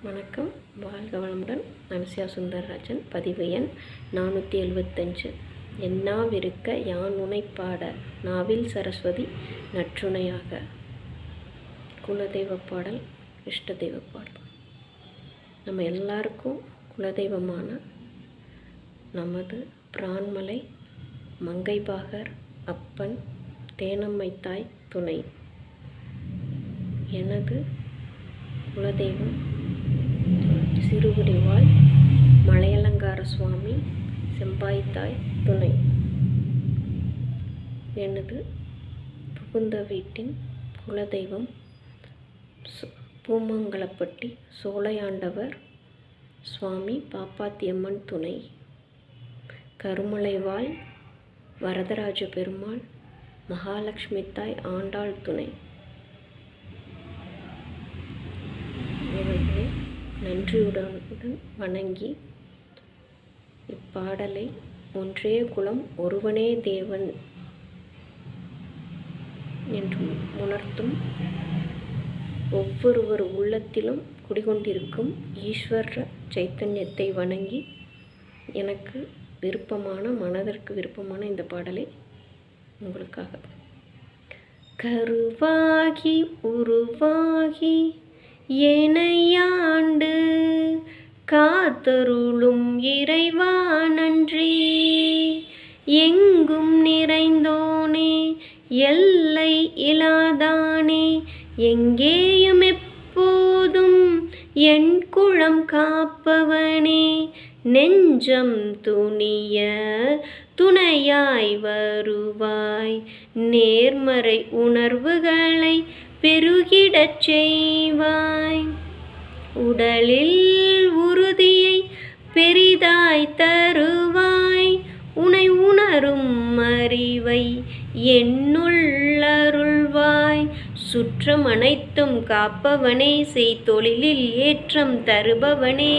வணக்கம், வாழ்க வளமுடன். நான் விஸ்யா சுந்தரராஜன். பதிவு எண் 475. என்னாவிருக்க யான் உனைப் பாட, நாவில் சரஸ்வதி நற்றுணையாக. குலதெய்வ பாடல், இஷ்ட தெய்வ பாடல். நம்ம எல்லாருக்கும் குலதெய்வமான நமது பிரான்மலை மங்கைபாகர் அப்பன் தேனம்மை தாய் துணை. எனது குலதெய்வம் சிறுகுடிவாழ் மலையலங்கார சுவாமி செம்பாய்த்தாய் துணை. எனது புகுந்த வீட்டின் குலதெய்வம் பூமங்கலப்பட்டி சோலையாண்டவர் சுவாமி பாப்பாத்தியம்மன் துணை. கருமலைவாழ் வரதராஜ பெருமாள் மகாலட்சுமி தாய் ஆண்டாள் துணை. இவர்களை நன்றியுடன் வணங்கி இப்பாடலை ஒன்றே குலம் ஒருவனே தேவன் என்று உணர்த்தும் ஒவ்வொருவர் உள்ளத்திலும் குடிகொண்டிருக்கும் ஈஸ்வர சைத்தன்யத்தை வணங்கி எனக்கு விருப்பமான, மனதிற்கு விருப்பமான இந்த பாடலை உங்களுக்காக. கருவாகி உருவாகி ஏனையாண்டு காத்தருளும் இறைவா நன்றி. எங்கும் நிறைந்தோனே எல்லை இலாதானே, எங்கேயும் எப்போதும் என் குலம் காப்பவனே. நெஞ்சம் துணிய துணையாய் வருவாய், நேர்மறை உணர்வுகளை பெருகிடச் செய்வாய். உடலில் உறுதியை பெரிதாய் தருவாய், உனை உணரும் அறிவை என்னுள் அருள்வாய். சுற்றம் அனைத்தும் காப்பவனே, செய்தொழிலில் ஏற்றம் தருபவனே.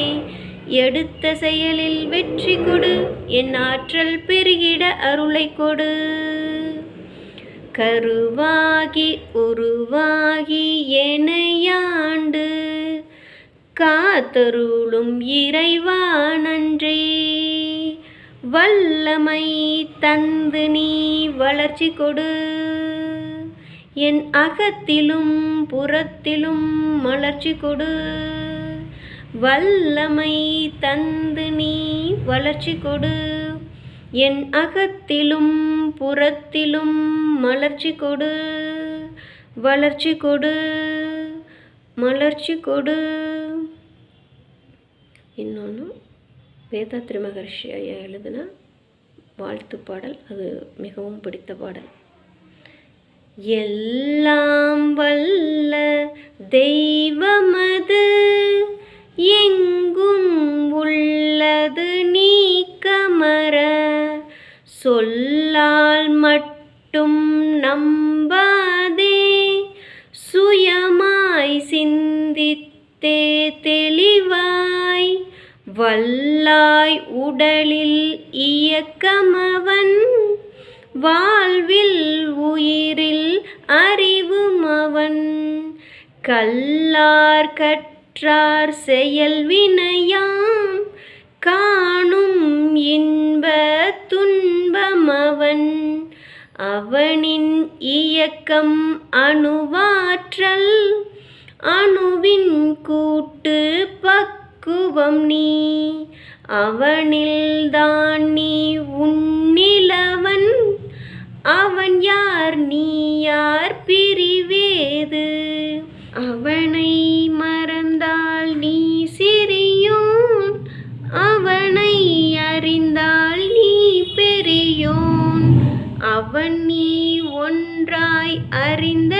எடுத்த செயலில் வெற்றி கொடு, என் ஆற்றல் பெருகிட அருளை கொடு. கருவாகி உருவாகி ஏனையாண்டு காத்தருளும் இறைவா நன்றி. வல்லமை தந்து நீ வளர்ச்சி கொடு, என் அகத்திலும் புறத்திலும் மலர்ச்சி கொடு. வல்லமை தந்து நீ வளர்ச்சி கொடு, என் அகத்திலும் புறத்திலும் மலர்ச்சி கொடு. வளர்ச்சி கொடு, மலர்ச்சி கொடு. இன்னொன்று வேதாத்ரி மகர்ஷி ஐயா எழுதின வாழ்த்து பாடல், அது மிகவும் பிடித்த பாடல். எல்லாம் வல்ல தெய்வமது எங்கும் உள்ளது நீக்கமற, சொல்லால் மட்டும் நம்பாதே, சுயமாய் சிந்தித்தே தெளிவாய். வல்லாய் உடலில் இயக்கமவன், வாழ்வில் உயிரில் அறிவுமவன். கல்லார் கற்றார் செயல் வினையாம், காணும் இன்ப துன்பமவன். அவனின் இயக்கம் அணுவாற்றல், அணுவின் கூட்டு பக்குவம் நீ. அவனில்தான் நீ உன்னிலவன், அவன் யார் நீ யார் பிரிவேது. அவனை மறந்தால் நீ சிறியோன், அவனை அறிந்தால் நீ பெரியோன். அவன் நீ ஒன்றாய் அறிந்த